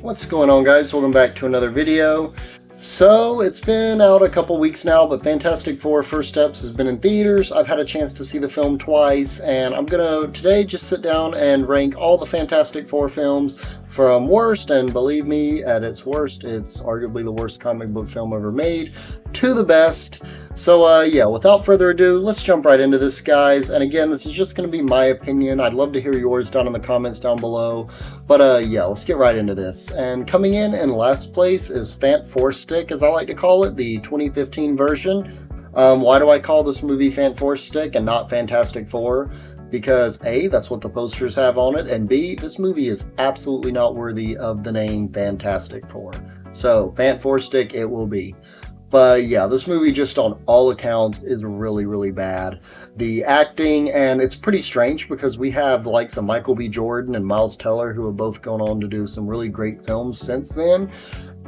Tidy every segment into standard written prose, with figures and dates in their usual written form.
What's going on, guys? Welcome back to another video. So it's been out a couple weeks now, but Fantastic Four First Steps has been in theaters. I've had a chance to see the film twice, and I'm gonna today just sit down and rank all the Fantastic Four films from worst, and believe me, at its worst, it's arguably the worst comic book film ever made, to the best. So yeah, without further ado, let's jump right into this, guys. And again, this is just going to be my opinion. I'd love to hear yours down in the comments down below. But yeah, let's get right into this. And coming in last place is Fant Four Stick, as I like to call it, the 2015 version. Why do I call this movie Fant Four Stick and not Fantastic Four? Because A, that's what the posters have on it, and B, this movie is absolutely not worthy of the name Fantastic Four. So, Fant Four Stick it will be. But yeah, this movie just on all accounts is really bad. The acting, and it's pretty strange because we have the likes of Michael B. Jordan and Miles Teller, who have both gone on to do some really great films since then.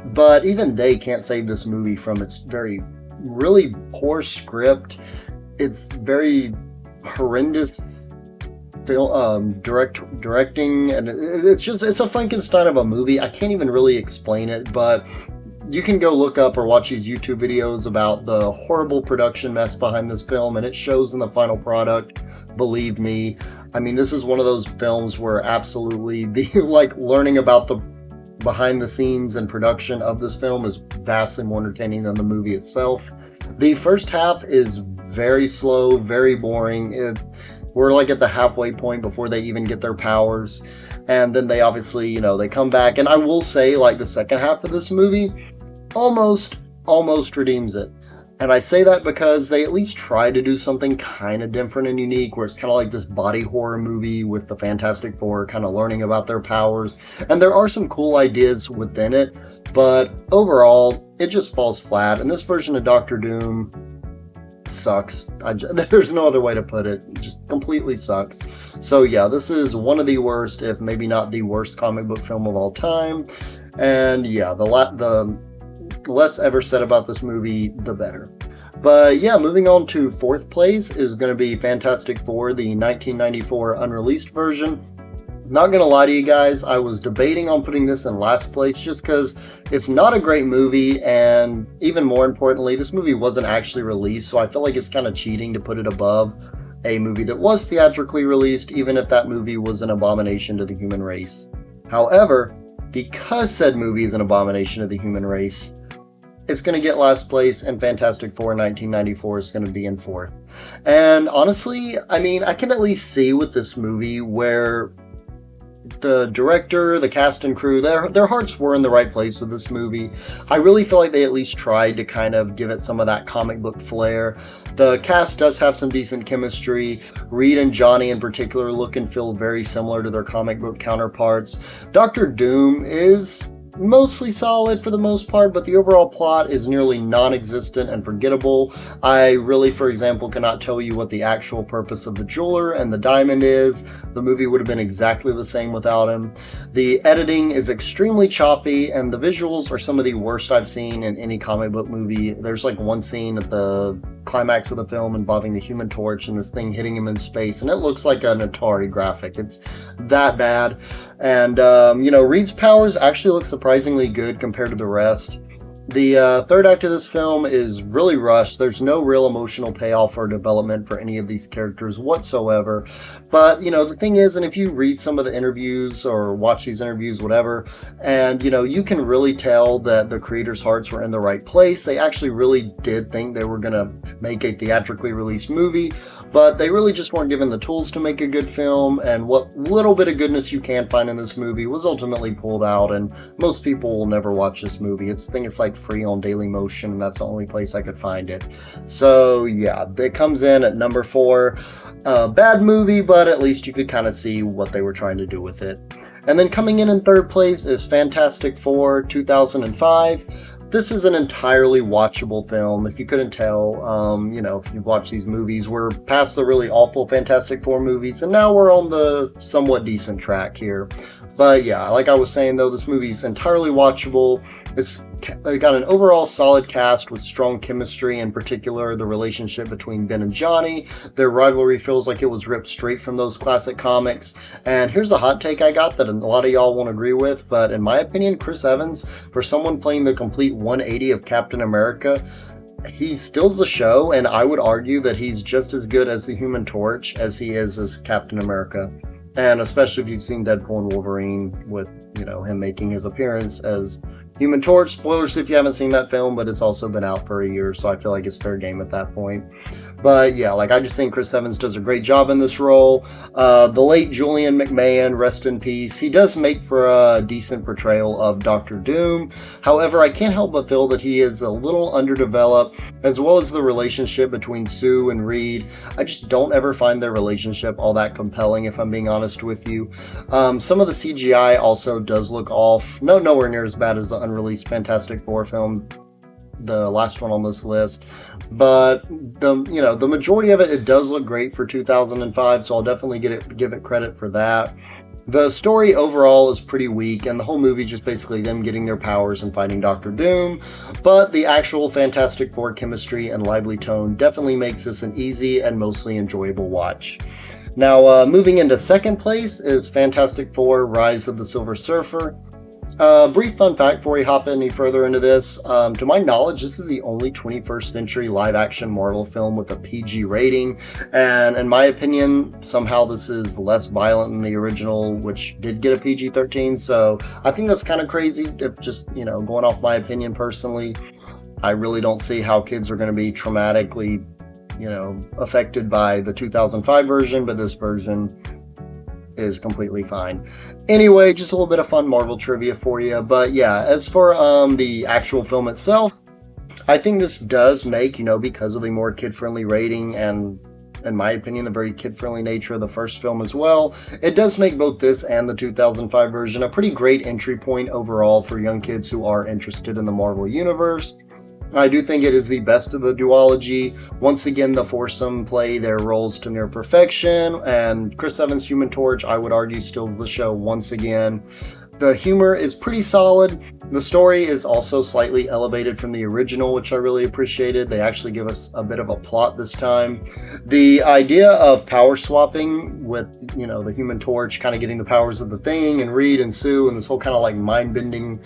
But even they can't save this movie from its really poor script. It's very horrendous directing, and it's a Frankenstein of a movie. I can't even really explain it, but you can go look up or watch these YouTube videos about the horrible production mess behind this film, and it shows in the final product. Believe me, I mean, this is one of those films where absolutely like learning about the behind the scenes and production of this film is vastly more entertaining than the movie itself. The first half is very slow, very boring. We're like at the halfway point before they even get their powers, and then they obviously, they come back. And I will say, like, the second half of this movie almost redeems it. And I say that because they at least try to do something kind of different and unique, where it's kind of like this body horror movie with the Fantastic Four kind of learning about their powers. And there are some cool ideas within it, but overall, it just falls flat. And this version of Doctor Doom sucks. There's no other way to put it. It just completely sucks. So yeah, this is one of the worst, if maybe not the worst, comic book film of all time. And yeah, the less ever said about this movie, the better. But yeah, moving on to fourth place is going to be Fantastic Four, the 1994 unreleased version. Not gonna lie to you guys, I was debating on putting this in last place just because it's not a great movie, and even more importantly, this movie wasn't actually released, so I feel like it's kind of cheating to put it above a movie that was theatrically released, even if that movie was an abomination to the human race. However, because said movie is an abomination to the human race, it's going to get last place, and Fantastic Four 1994 is going to be in fourth. And honestly, I mean, I can at least see with this movie where the director, the cast and crew, their hearts were in the right place with this movie. I really feel like they at least tried to kind of give it some of that comic book flair. The cast does have some decent chemistry. Reed and Johnny in particular look and feel very similar to their comic book counterparts. Dr. Doom is mostly solid for the most part, but the overall plot is nearly non-existent and forgettable. I really, for example, cannot tell you what the actual purpose of the jeweler and the diamond is. The movie would have been exactly the same without him. The editing is extremely choppy, and the visuals are some of the worst I've seen in any comic book movie. There's like one scene at the climax of the film involving the Human Torch and this thing hitting him in space, and it looks like an Atari graphic. It's that bad. And Reed's powers actually look surprisingly good compared to the rest. The third act of this film is really rushed. There's no real emotional payoff or development for any of these characters whatsoever. But, the thing is, and if you read some of the interviews or watch these interviews, whatever, and, you can really tell that the creators' hearts were in the right place. They actually really did think they were going to make a theatrically released movie, but they really just weren't given the tools to make a good film, and what little bit of goodness you can find in this movie was ultimately pulled out, and most people will never watch this movie. I think it's like free on Dailymotion, and that's the only place I could find it. So yeah, it comes in at number 4. Bad movie, but at least you could kind of see what they were trying to do with it. And then coming in third place is Fantastic Four 2005. This is an entirely watchable film, if you couldn't tell. If you've watched these movies, we're past the really awful Fantastic Four movies, and now we're on the somewhat decent track here. But yeah, like I was saying though, this movie's entirely watchable. It's got an overall solid cast with strong chemistry, in particular the relationship between Ben and Johnny. Their rivalry feels like it was ripped straight from those classic comics. And here's a hot take I got that a lot of y'all won't agree with, but in my opinion, Chris Evans, for someone playing the complete 180 of Captain America, he steals the show, and I would argue that he's just as good as the Human Torch as he is as Captain America. And especially if you've seen Deadpool and Wolverine with, him making his appearance as Human Torch. Spoilers if you haven't seen that film, but it's also been out for a year, so I feel like it's fair game at that point. But yeah, I just think Chris Evans does a great job in this role. The late Julian McMahon, rest in peace, he does make for a decent portrayal of Doctor Doom. However, I can't help but feel that he is a little underdeveloped, as well as the relationship between Sue and Reed. I just don't ever find their relationship all that compelling, if I'm being honest with you. Some of the CGI also does look off. Nowhere near as bad as the unreleased Fantastic Four film, the last one on this list, but the majority of it does look great for 2005, so I'll definitely give it credit for that. The story overall is pretty weak, and the whole movie just basically them getting their powers and fighting Doctor Doom, but the actual Fantastic Four chemistry and lively tone definitely makes this an easy and mostly enjoyable watch. Now, moving into second place is Fantastic Four: Rise of the Silver Surfer. Brief fun fact before we hop any further into this. To my knowledge, this is the only 21st century live-action Marvel film with a PG rating, and in my opinion, somehow this is less violent than the original, which did get a PG-13, so I think that's kind of crazy. If just, going off my opinion personally, I really don't see how kids are going to be traumatically, affected by the 2005 version, but this version is completely fine. Anyway, just a little bit of fun Marvel trivia for you. But yeah, as for the actual film itself, I think this does make, because of the more kid-friendly rating and, in my opinion, the very kid-friendly nature of the first film as well, it does make both this and the 2005 version a pretty great entry point overall for young kids who are interested in the Marvel Universe. I do think it is the best of the duology. Once again, the foursome play their roles to near perfection, and Chris Evans' Human Torch, I would argue, steals the show once again. The humor is pretty solid. The story is also slightly elevated from the original, which I really appreciated. They actually give us a bit of a plot this time. The idea of power swapping with, the Human Torch kind of getting the powers of the Thing and Reed and Sue and this whole kind of mind-bending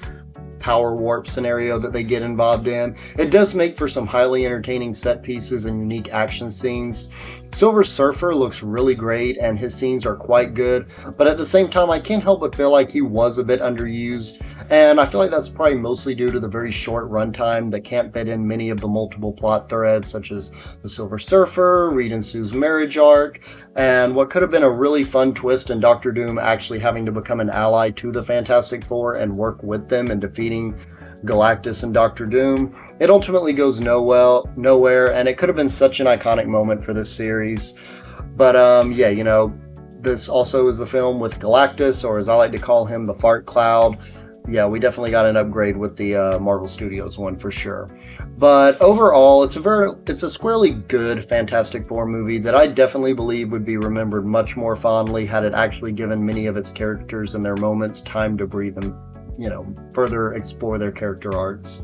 power warp scenario that they get involved in. It does make for some highly entertaining set pieces and unique action scenes. Silver Surfer looks really great and his scenes are quite good, but at the same time I can't help but feel like he was a bit underused, and I feel like that's probably mostly due to the very short runtime that can't fit in many of the multiple plot threads such as the Silver Surfer, Reed and Sue's marriage arc, and what could have been a really fun twist in Doctor Doom actually having to become an ally to the Fantastic Four and work with them in defeating Galactus and Doctor Doom. It ultimately goes nowhere, and it could have been such an iconic moment for this series. But this also is the film with Galactus, or as I like to call him, the Fart Cloud. Yeah, we definitely got an upgrade with the Marvel Studios one for sure. But overall, it's a squarely good Fantastic Four movie that I definitely believe would be remembered much more fondly had it actually given many of its characters and their moments time to breathe and further explore their character arcs.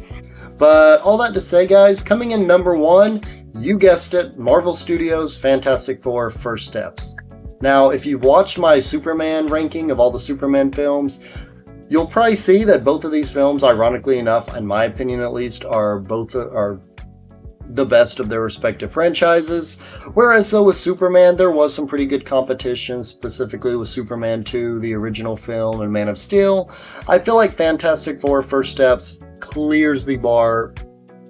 But all that to say, guys, coming in number one, you guessed it, Marvel Studios' Fantastic Four: First Steps. Now, if you've watched my Superman ranking of all the Superman films, you'll probably see that both of these films, ironically enough, in my opinion at least, are the best of their respective franchises. Whereas though with Superman, there was some pretty good competition, specifically with Superman 2, the original film, and Man of Steel. I feel like Fantastic Four: First Steps clears the bar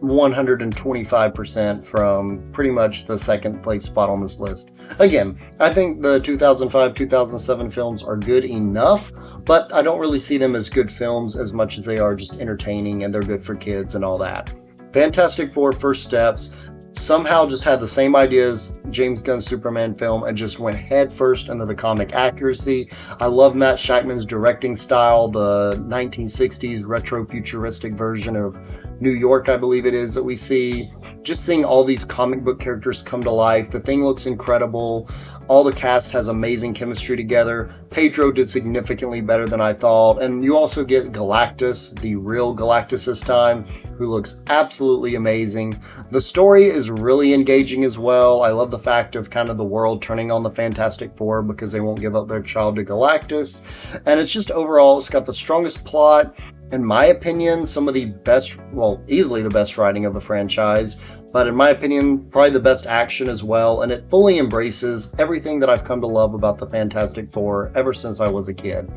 125% from pretty much the second place spot on this list. Again, I think the 2005-2007 films are good enough, but I don't really see them as good films as much as they are just entertaining and they're good for kids and all that. Fantastic Four: First Steps somehow just had the same idea as James Gunn's Superman film and just went head first into the comic accuracy. I love Matt Shakman's directing style, the 1960s retro futuristic version of New York, I believe it is, that we see. Just seeing all these comic book characters come to life. The thing looks incredible. All the cast has amazing chemistry together. Pedro did significantly better than I thought. And you also get Galactus, the real Galactus this time, who looks absolutely amazing. The story is really engaging as well. I love the fact of kind of the world turning on the Fantastic Four because they won't give up their child to Galactus. And it's just overall, it's got the strongest plot. In my opinion, some of the best, well, easily the best writing of the franchise, but in my opinion, probably the best action as well, and it fully embraces everything that I've come to love about the Fantastic Four ever since I was a kid.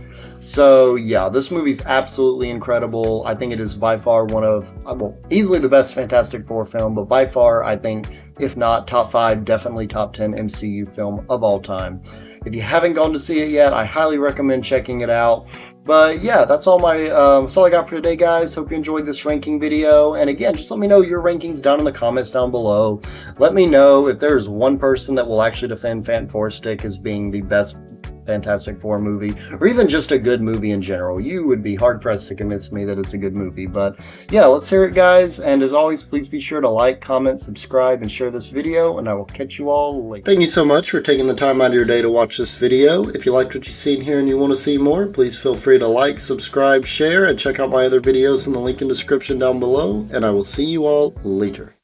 So yeah, this movie's absolutely incredible. I think it is by far one of, well, easily the best Fantastic Four film, but by far, I think, if not top 5, definitely top 10 MCU film of all time. If you haven't gone to see it yet, I highly recommend checking it out. But yeah, that's all I got for today, guys. Hope you enjoyed this ranking video. And again, just let me know your rankings down in the comments down below. Let me know if there's one person that will actually defend Fant4stic as being the best Fantastic Four movie, or even just a good movie in general. You would be hard-pressed to convince me that it's a good movie. But yeah, let's hear it, guys. And as always, please be sure to like, comment, subscribe, and share this video, and I will catch you all later. Thank you so much for taking the time out of your day to watch this video. If you liked what you've seen here and you want to see more, please feel free to like, subscribe, share, and check out my other videos in the link in the description down below, and I will see you all later.